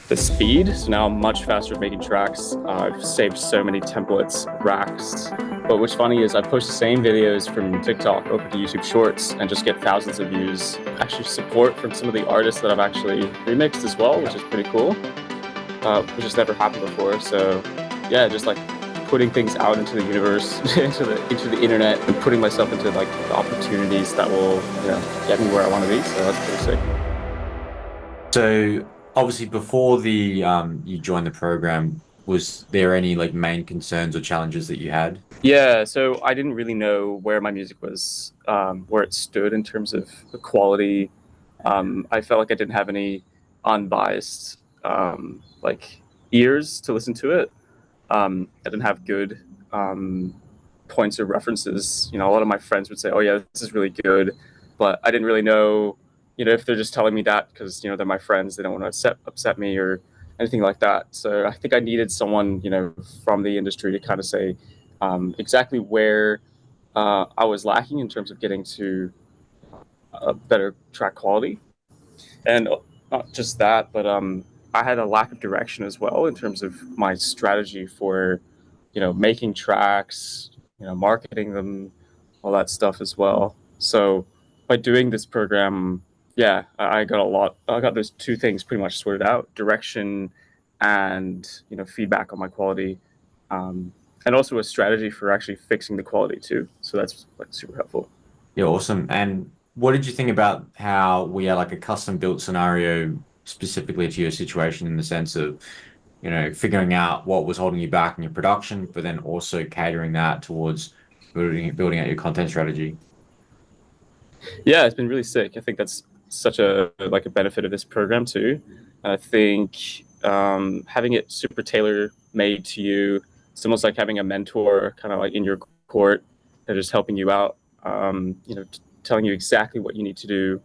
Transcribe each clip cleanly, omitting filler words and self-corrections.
the speed. So now I'm much faster at making tracks. I've saved so many templates, racks. But what's funny is I post the same videos from TikTok over to YouTube Shorts and just get thousands of views. Actually, support from some of the artists that I've actually remixed as well, which is pretty cool, which has never happened before. So yeah, just like putting things out into the universe, into the internet, and putting myself into like the opportunities that will, get me where I want to be. So that's pretty sick. So obviously before the you joined the program, was there any like main concerns or challenges that you had? Yeah, so I didn't really know where my music was, where it stood in terms of the quality. I felt like I didn't have any unbiased like ears to listen to it. I didn't have good points of references. A lot of my friends would say, "Oh yeah, this is really good," but I didn't really know, if they're just telling me that because they're my friends, they don't want to upset me or anything like that. So I think I needed someone from the industry to kind of say exactly where I was lacking in terms of getting to a better track quality, and not just that, but I had a lack of direction as well in terms of my strategy for making tracks, marketing them, all that stuff as well. So by doing this program, yeah, I got a lot. I got those two things pretty much sorted out: direction and feedback on my quality, and also a strategy for actually fixing the quality too. So that's like super helpful. Yeah, awesome. And what did you think about how we had like a custom built scenario specifically to your situation in the sense of, figuring out what was holding you back in your production, but then also catering that towards building out your content strategy? Yeah, it's been really sick. I think that's such a benefit of this program too. And I think having it super tailor made to you, it's almost like having a mentor kind of like in your court. They're just helping you out, telling you exactly what you need to do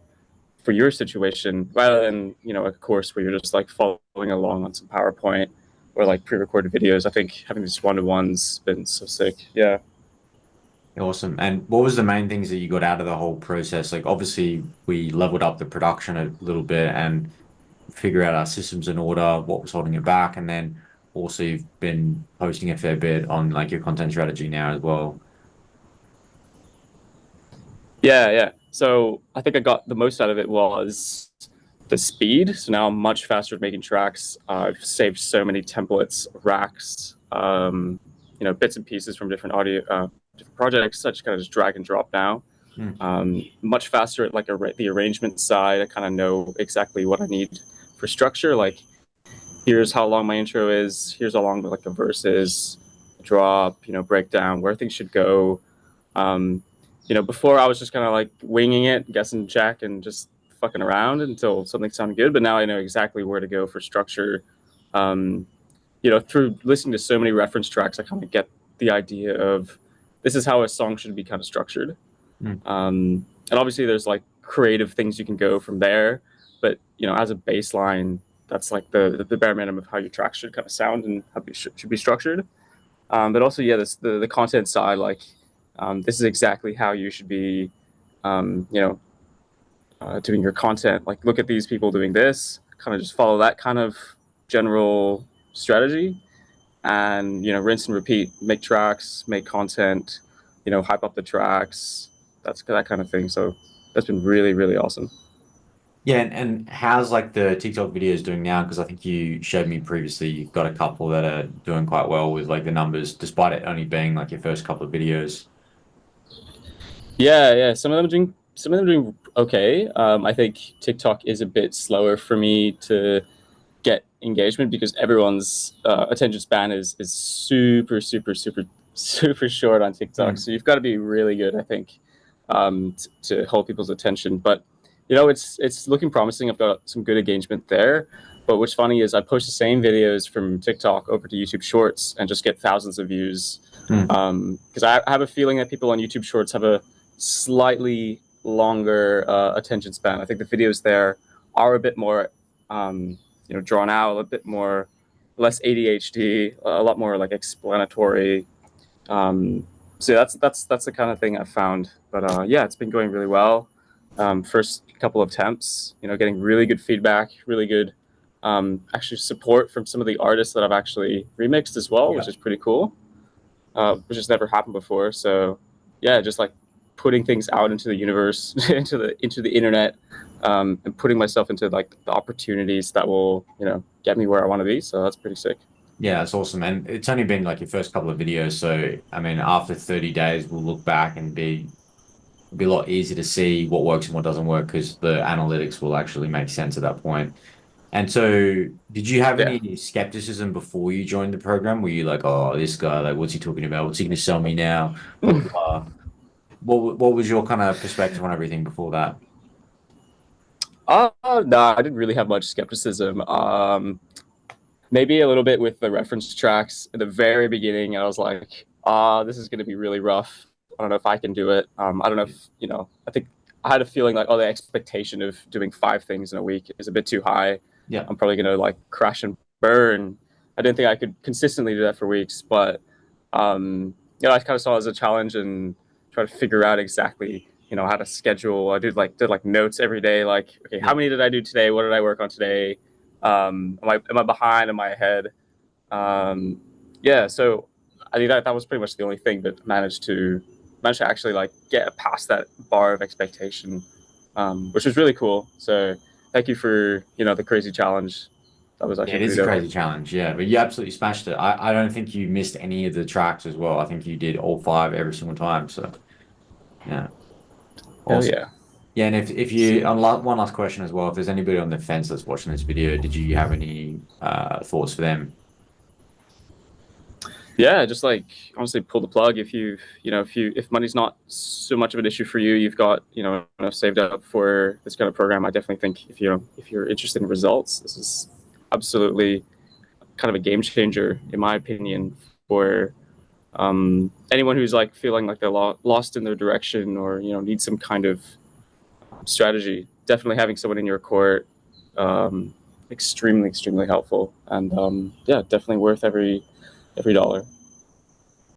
for your situation, rather than a course where you're just like following along on some PowerPoint or like pre-recorded videos. I think having these one-to-ones been so sick. Yeah. Awesome. And what was the main things that you got out of the whole process? Like obviously we leveled up the production a little bit and figure out our systems in order, what was holding it back, and then also you've been posting a fair bit on like your content strategy now as well. Yeah, yeah. So I think I got the most out of it was the speed. So now I'm much faster at making tracks. I've saved so many templates, racks, bits and pieces from different audio, different projects. I just kind of just drag and drop now. Hmm. Much faster at like the arrangement side. I kind of know exactly what I need for structure. Like here's how long my intro is. Here's how long like the verse is. Drop, breakdown, where things should go. Um, Before I was just kind of like winging it, guessing check, and just fucking around until something sounded good. But now I know exactly where to go for structure. Um, through listening to so many reference tracks, I kind of get the idea of this is how a song should be kind of structured. Hmm. And obviously, there's like creative things you can go from there. But as a baseline, that's like the bare minimum of how your tracks should kind of sound and how it should be structured. But also, yeah, the content side, like this is exactly how you should be, um, you know, doing your content. Like, look at these people doing this. Kind of just follow that kind of general strategy, and rinse and repeat. Make tracks, make content. Hype up the tracks. That's that kind of thing. So that's been really, really awesome. Yeah, and how's like the TikTok videos doing now? Because I think you showed me previously you've got a couple that are doing quite well with like the numbers, despite it only being like your first couple of videos. Yeah, yeah. Some of them doing okay. I think TikTok is a bit slower for me to get engagement because everyone's attention span is super super short on TikTok. Hmm. So you've got to be really good, I think, to hold people's attention. But it's looking promising. I've got some good engagement there. But what's funny is I post the same videos from TikTok over to YouTube Shorts and just get thousands of views. Hmm. Because I have a feeling that people on YouTube Shorts have a slightly longer attention span. I think the videos there are a bit more drawn out, a little bit more less ADHD, a lot more like explanatory. So that's the kind of thing I've found. But yeah, it's been going really well. First couple of attempts, getting really good feedback, really good actually support from some of the artists that I've actually remixed as well, which Yeah. is pretty cool, which has never happened before. So yeah, just like putting things out into the universe, into the internet, and putting myself into like the opportunities that will get me where I want to be. So that's pretty sick. Yeah, it's awesome. And it's only been like your first couple of videos. So, I mean, after 30 days, we'll look back and be a lot easier to see what works and what doesn't work because the analytics will actually make sense at that point. And so, did you have Yeah. any skepticism before you joined the program? Were you like, oh, this guy, like, what's he talking about? What's he going to sell me now? Blah, blah, blah. What was your kind of perspective on everything before that? No, I didn't really have much skepticism. Maybe a little bit with the reference tracks at the very beginning. I was like, this is going to be really rough. I don't know if I can do it. I don't know if, I think I had a feeling like, oh, the expectation of doing 5 things in a week is a bit too high. Yeah. I'm probably going to like crash and burn. I didn't think I could consistently do that for weeks, but, I kind of saw it as a challenge and try to figure out exactly, how to schedule. I did like notes every day. Like, okay, how Yeah. many did I do today? What did I work on today? Am I behind? Am I ahead? Um, yeah, so I think that was pretty much the only thing, but managed to actually like get past that bar of expectation, which was really cool. So thank you for the crazy challenge. That was Yeah, actually it is pretty a dope. crazy challenge. Yeah, but you absolutely smashed it. I don't think you missed any of the tracks as well. I think you did all five every single time. So, yeah, Hell awesome. yeah, Yeah, and if you, sick. on one last question as well, if there's anybody on the fence that's watching this video, did you have any thoughts for them? Yeah, just like honestly pull the plug if money's not so much of an issue for you, you've got enough saved up for this kind of program. I definitely think if you're interested in results, this is absolutely kind of a game changer in my opinion for anyone who's like feeling like they're lost in their direction or need some kind of strategy. Definitely having someone in your court, extremely helpful, and yeah, definitely worth every dollar.